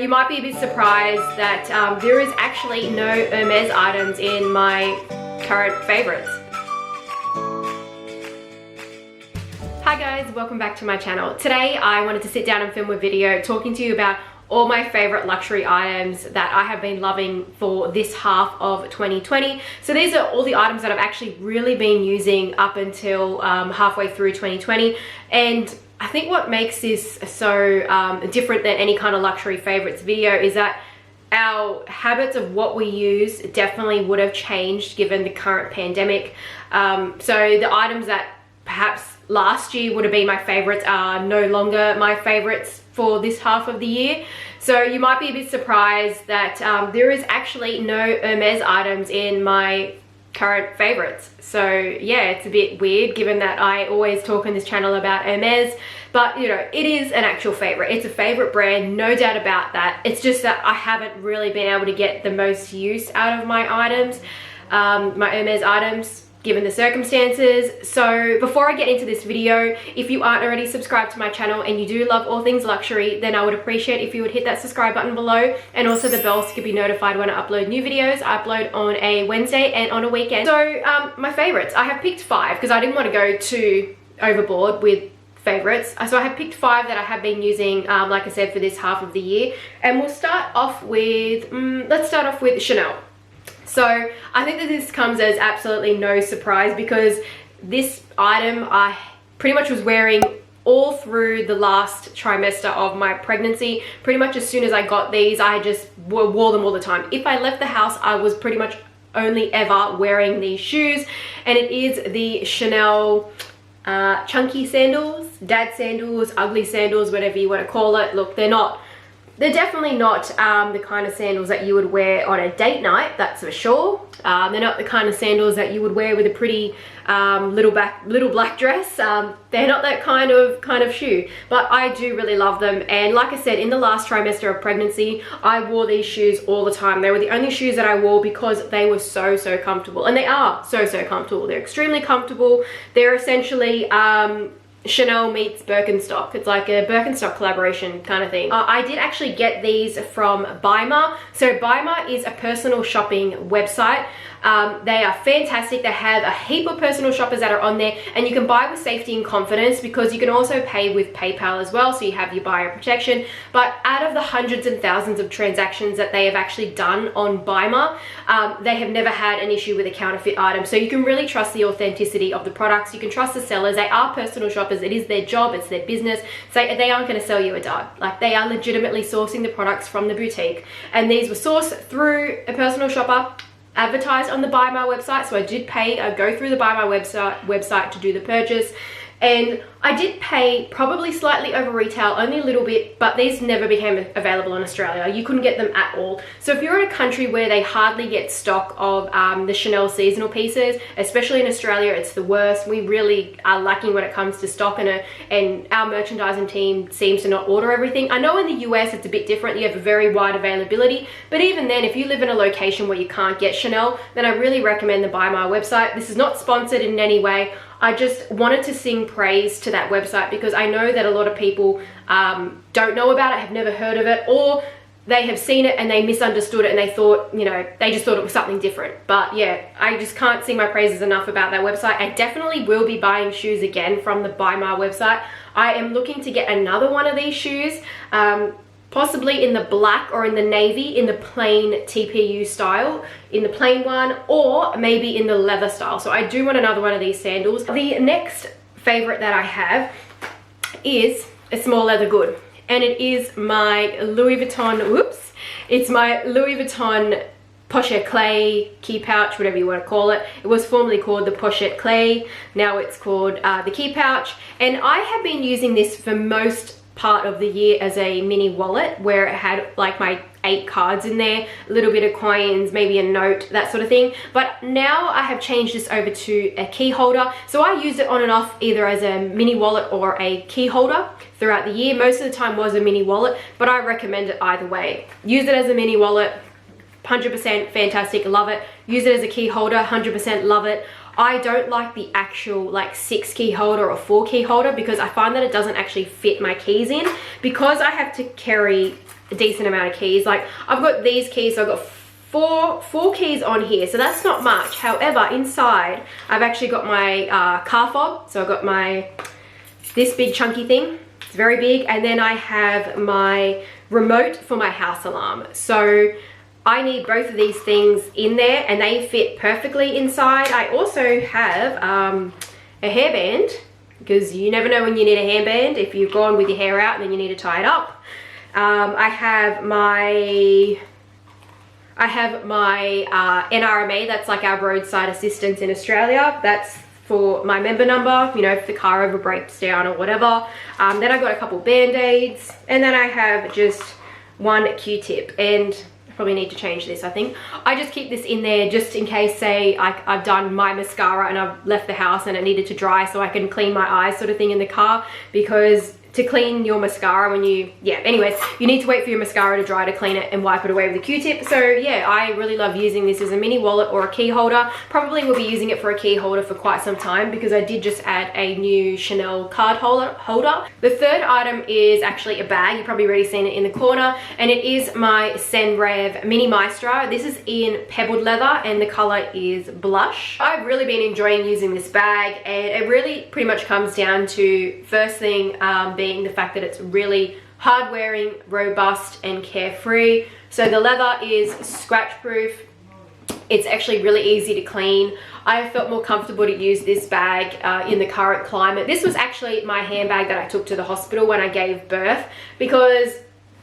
You might be a bit surprised that there is actually no Hermes items in my current favorites. Hi guys, welcome back to my channel. Today I wanted to sit down and film a video talking to you about all my favorite luxury items that I have been loving for this half of 2020. So these are all the items that I've actually really been using up until halfway through 2020. And I think what makes this so different than any kind of luxury favorites video is that our habits of what we use definitely would have changed given the current pandemic. So the items that perhaps last year would have been my favorites are no longer my favorites for this half of the year. So you might be a bit surprised that there is actually no Hermes items in my current favorites. So yeah, it's a bit weird given that I always talk on this channel about Hermes, but you know, it is an actual favorite. It's a favorite brand, no doubt about that. It's just that I haven't really been able to get the most use out of my items, my Hermes items, given the circumstances. So before I get into this video, if you aren't already subscribed to my channel and you do love all things luxury, then I would appreciate if you would hit that subscribe button below and also the bell so you can be notified when I upload new videos. I upload on a Wednesday and on a weekend. So my favorites, I have picked 5 because I didn't want to go too overboard with favorites. So I have picked 5 that I have been using, like I said, for this half of the year. And we'll start off with, let's start off with Chanel. So I think that this comes as absolutely no surprise because this item I pretty much was wearing all through the last trimester of my pregnancy. Pretty much as soon as I got these, I just wore them all the time. If I left the house, I was pretty much only ever wearing these shoes, and it is the Chanel chunky sandals, dad sandals, ugly sandals, whatever you want to call it. Look, they're definitely not the kind of sandals that you would wear on a date night, that's for sure. They're not the kind of sandals that you would wear with a pretty little black dress. They're not that kind of shoe, but I do really love them. And like I said, in the last trimester of pregnancy, I wore these shoes all the time. They were the only shoes that I wore because they were so comfortable, and they are so comfortable. They're extremely comfortable. They're essentially Chanel meets Birkenstock. It's like a Birkenstock collaboration kind of thing. I did actually get these from Bauman. So Bauman is a personal shopping website. They are fantastic. They have a heap of personal shoppers that are on there, and you can buy with safety and confidence because you can also pay with PayPal as well, so you have your buyer protection. But out of the hundreds and thousands of transactions that they have actually done on Bauman, they have never had an issue with a counterfeit item. So you can really trust the authenticity of the products. You can trust the sellers. They are personal shoppers. It is their job. It's their business. So they aren't going to sell you a dud. Like, they are legitimately sourcing the products from the boutique, and these were sourced through a personal shopper, advertised on the Bauman website. So I did pay, go through the Bauman website to do the purchase, and I did pay probably slightly over retail, only a little bit, but these never became available in Australia. You couldn't get them at all. So if you're in a country where they hardly get stock of the Chanel seasonal pieces, especially in Australia, it's the worst. We really are lacking when it comes to stock, and our merchandising team seems to not order everything. I know in the US it's a bit different. You have a very wide availability, but even then, if you live in a location where you can't get Chanel, then I really recommend the Bauman website. This is not sponsored in any way. I just wanted to sing praise to that website because I know that a lot of people don't know about it, have never heard of it, or they have seen it and they misunderstood it and they thought, you know, they just thought it was something different. But yeah, I just can't sing my praises enough about that website. I definitely will be buying shoes again from the Bauman website. I am looking to get another one of these shoes, possibly in the black or in the navy, in the plain TPU style, in the plain one, or maybe in the leather style. So I do want another one of these sandals. The next favorite that I have is a small leather good, and it is my Louis Vuitton, it's my Louis Vuitton Pochette clés key pouch, whatever you want to call it. It was formerly called the Pochette clés. Now it's called the key pouch, and I have been using this for most part of the year as a mini wallet, where it had like my 8 cards in there, a little bit of coins, maybe a note, that sort of thing. But now I have changed this over to a key holder. So I use it on and off either as a mini wallet or a key holder throughout the year. Most of the time was a mini wallet, but I recommend it either way. Use it as a mini wallet, 100% fantastic, love it. Use it as a key holder, 100% love it. I don't like the actual like 6 key holder or 4 key holder because I find that it doesn't actually fit my keys in. Because I have to carry a decent amount of keys. Like I've got these keys, so I've got four keys on here, so that's not much. However, inside I've actually got my car fob, so I've got this big chunky thing, it's very big, and then I have my remote for my house alarm. So I need both of these things in there and they fit perfectly inside. I also have a hairband, because you never know when you need a hairband, if you've gone with your hair out and then you need to tie it up. I have my NRMA, that's like our roadside assistance in Australia. That's for my member number, you know, if the car ever breaks down or whatever. Then I got a couple band-aids, and then I have just one Q-tip, and I probably need to change this, I think. I just keep this in there just in case, say, I've done my mascara and I've left the house and it needed to dry, so I can clean my eyes sort of thing in the car, because to clean your mascara when you, anyways, you need to wait for your mascara to dry to clean it and wipe it away with a Q-tip. So yeah, I really love using this as a mini wallet or a key holder. Probably will be using it for a key holder for quite some time, because I did just add a new Chanel card holder. The third item is actually a bag. You've probably already seen it in the corner, and it is my Rave mini Maestro. This is in pebbled leather and the color is blush. I've really been enjoying using this bag, and it really pretty much comes down to, first thing, being the fact that it's really hard wearing, robust and carefree. So the leather is scratch proof. It's actually really easy to clean. I felt more comfortable to use this bag in the current climate. This was actually my handbag that I took to the hospital when I gave birth, because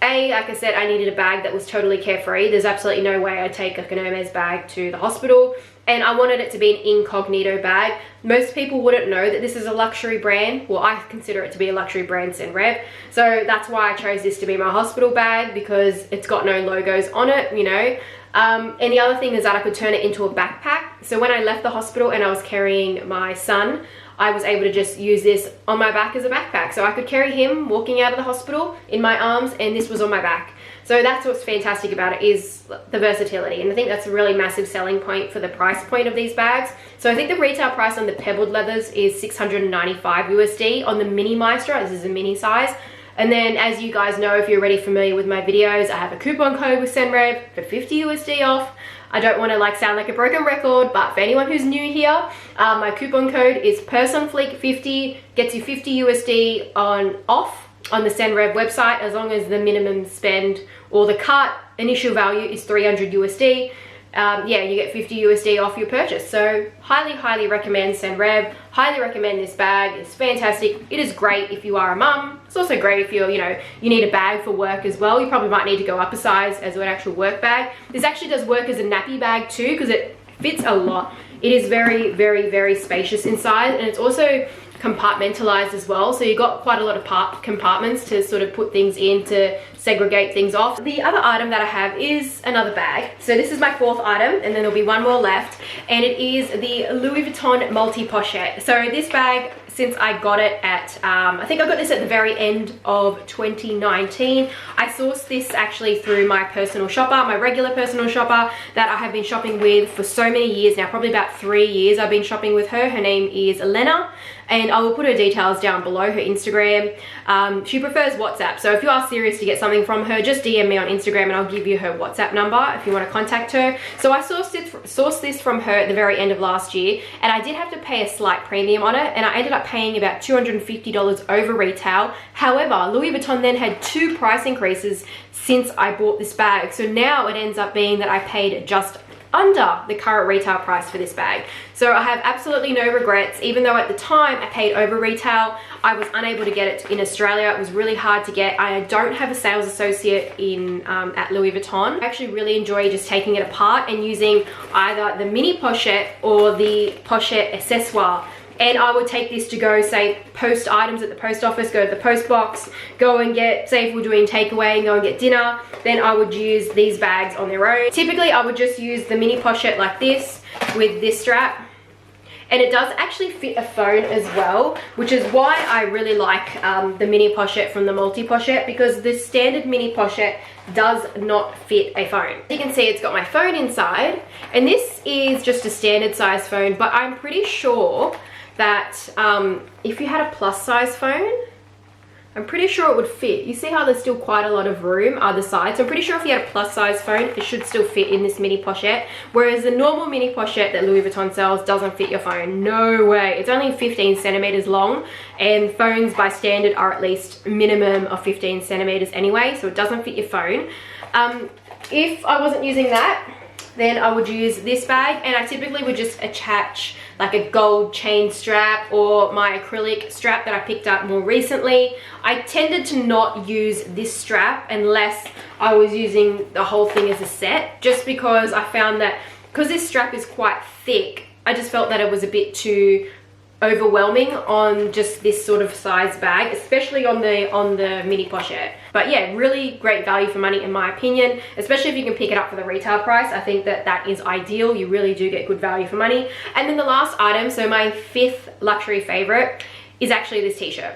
like I said, I needed a bag that was totally carefree. There's absolutely no way I'd take like an Hermes bag to the hospital, and I wanted it to be an incognito bag. Most people wouldn't know that this is a luxury brand. Well, I consider it to be a luxury brand, Rave. So that's why I chose this to be my hospital bag, because it's got no logos on it, you know. And the other thing is that I could turn it into a backpack. So when I left the hospital and I was carrying my son, I was able to just use this on my back as a backpack. So I could carry him walking out of the hospital in my arms, and this was on my back. So that's what's fantastic about it, is the versatility. And I think that's a really massive selling point for the price point of these bags. So I think the retail price on the pebbled leathers is $695 USD. On the mini Maestro, this is a mini size. And then, as you guys know, if you're already familiar with my videos, I have a coupon code with Rave for 50 USD off. I don't want to like sound like a broken record, but for anyone who's new here, my coupon code is Purseonfleek 50, gets you 50 USD off on the Rave website, as long as the minimum spend or the cart initial value is 300 USD. Yeah, you get 50 USD off your purchase. So highly recommend Rave. Highly recommend this bag. It's fantastic. It is great if you are a mum. It's also great if you're, you know, you need a bag for work as well. You probably might need to go up a size as an actual work bag. This actually does work as a nappy bag too, because it fits a lot. It is very spacious inside, and it's also compartmentalized as well, so you've got quite a lot of compartments to sort of put things in, to segregate things off. The other item that I have is another bag. So this is my fourth item, and then there'll be one more left, and it is the Louis Vuitton Pochette. So this bag, since I got it at, I think I got this at the very end of 2019. I sourced this actually through my personal shopper, my regular personal shopper that I have been shopping with for so many years now, probably about 3 years I've been shopping with her. Her name is Lena, and I will put her details down below, her Instagram. She prefers WhatsApp, so if you are serious to get something from her, just DM me on Instagram and I'll give you her WhatsApp number if you want to contact her. So I sourced this from her at the very end of last year, and I did have to pay a slight premium on it, and I ended up paying about $250 over retail. However, Louis Vuitton then had 2 price increases since I bought this bag, so now it ends up being that I paid just under the current retail price for this bag. So I have absolutely no regrets, even though at the time I paid over retail. I was unable to get it in Australia. It was really hard to get. I don't have a sales associate in at Louis Vuitton. I actually really enjoy just taking it apart and using either the mini pochette or the pochette accessoire. And I would take this to go, say, post items at the post office, go to the post box, go and get, say if we're doing takeaway, go and get dinner, then I would use these bags on their own. Typically, I would just use the mini pochette like this with this strap. And it does actually fit a phone as well, which is why I really like the mini pochette from the multi pochette, because the standard mini pochette does not fit a phone. You can see it's got my phone inside, and this is just a standard size phone, but I'm pretty sure that if you had a plus size phone, I'm pretty sure it would fit. You see how there's still quite a lot of room either side. So I'm pretty sure if you had a plus size phone, it should still fit in this mini pochette. Whereas the normal mini pochette that Louis Vuitton sells doesn't fit your phone. No way. It's only 15 centimeters long, and phones by standard are at least minimum of 15 centimeters anyway. So it doesn't fit your phone. If I wasn't using that, then I would use this bag, and I typically would just attach like a gold chain strap or my acrylic strap that I picked up more recently. I tended to not use this strap unless I was using the whole thing as a set, just because I found that because this strap is quite thick, I just felt that it was a bit too overwhelming on just this sort of size bag, especially on the mini pochette. But yeah, really great value for money in my opinion, especially if you can pick it up for the retail price. I think that that is ideal. You really do get good value for money. And then the last item, so my 5th luxury favorite, is actually this t-shirt.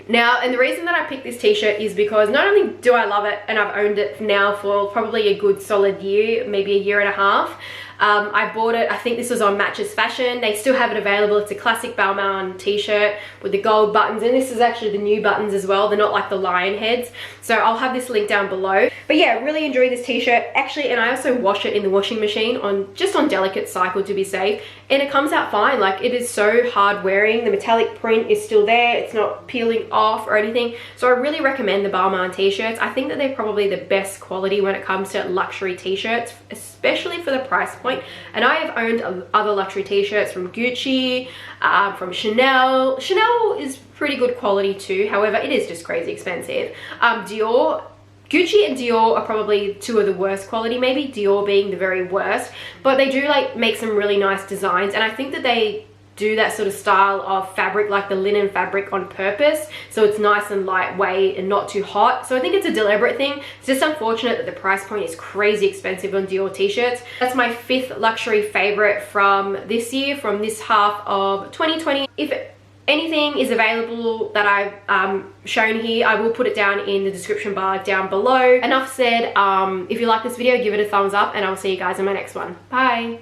Now, and the reason that I picked this t-shirt is because not only do I love it, and I've owned it now for probably a good solid year, maybe a year and a half. I bought it, I think this was on Matcha's Fashion. They still have it available. It's a classic Bauman t-shirt with the gold buttons, and this is actually the new buttons as well. They're not like the lion heads. So I'll have this link down below. But yeah, really enjoy this t-shirt actually, and I also wash it in the washing machine on delicate cycle to be safe, and it comes out fine. Like, it is so hard wearing. The metallic print is still there. It's not peeling off or anything. So I really recommend the Bauman t-shirts. I think that they're probably the best quality when it comes to luxury t-shirts, especially for the price point. And I have owned other luxury t-shirts from Gucci, from Chanel. Chanel is pretty good quality too. However, it is just crazy expensive. Dior, Gucci and Dior are probably two of the worst quality, maybe Dior being the very worst, but they do like make some really nice designs, and I think that they do that sort of style of fabric, like the linen fabric, on purpose, so it's nice and lightweight and not too hot. So I think it's a deliberate thing. It's just unfortunate that the price point is crazy expensive on Dior t-shirts. That's my 5th luxury favorite from this year, from this half of 2020. If anything is available that I've shown here, I will put it down in the description bar down below. Enough said. If you like this video, give it a thumbs up, and I'll see you guys in my next one. Bye.